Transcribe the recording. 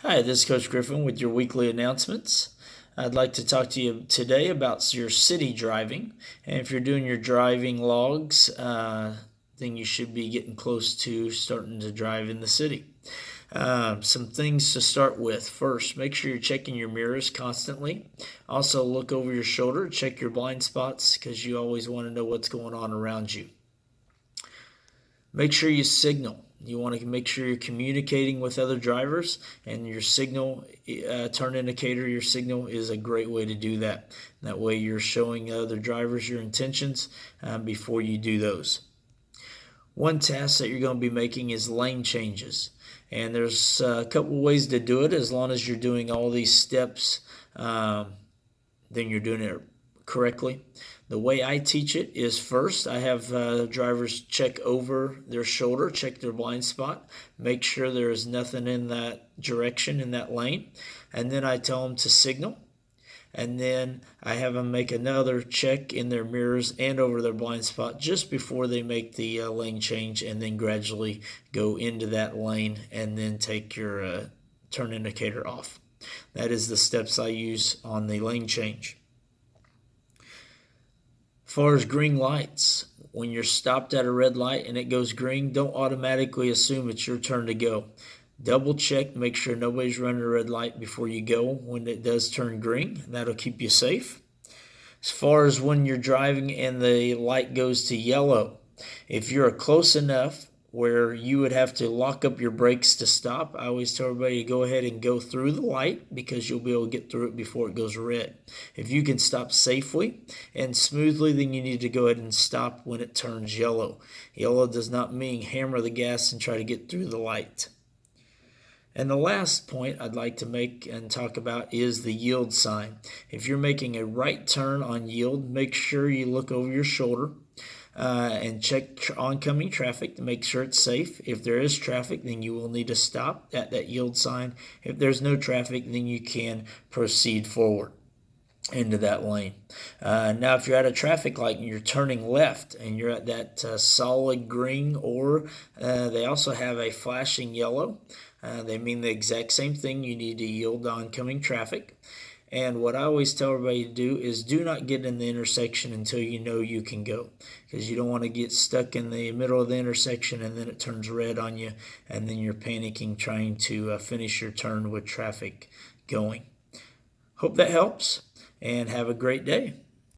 Hi, this is Coach Griffin with your weekly announcements. I'd like to talk to you today about your city driving. And if you're doing your driving logs, then you should be getting close to starting to drive in the city. Some things to start with. First, make sure you're checking your mirrors constantly. Also, look over your shoulder, check your blind spots because you always want to know what's going on around you. Make sure you signal. You want to make sure you're communicating with other drivers, and your signal, turn indicator, your signal is a great way to do that. That way you're showing other drivers your intentions before you do those. One task that you're going to be making is lane changes. And there's a couple ways to do it. As long as you're doing all these steps, then you're doing it correctly. The way I teach it is first I have drivers check over their shoulder, check their blind spot, make sure there is nothing in that direction in that lane, and then I tell them to signal, and then I have them make another check in their mirrors and over their blind spot just before they make the lane change, and then gradually go into that lane and then take your turn indicator off. That is the steps I use on the lane change. As far as green lights, when you're stopped at a red light and it goes green, don't automatically assume it's your turn to go. Double check, make sure nobody's running a red light before you go when it does turn green. That'll keep you safe. As far as when you're driving and the light goes to yellow, if you're close enough where you would have to lock up your brakes to stop, I always tell everybody to go ahead and go through the light because you'll be able to get through it before it goes red. If you can stop safely and smoothly, then you need to go ahead and stop when it turns yellow. Yellow does not mean hammer the gas and try to get through the light. And the last point I'd like to make and talk about is the yield sign. If you're making a right turn on yield, make sure you look over your shoulder and check oncoming traffic to make sure it's safe. If there is traffic, then you will need to stop at that yield sign. If there's no traffic, then you can proceed forward into that lane. Now, if you're at a traffic light and you're turning left and you're at that solid green, or they also have a flashing yellow, they mean the exact same thing. You need to yield oncoming traffic. And what I always tell everybody to do is do not get in the intersection until you know you can go, because you don't want to get stuck in the middle of the intersection and then it turns red on you and then you're panicking trying to finish your turn with traffic going. Hope that helps, and have a great day.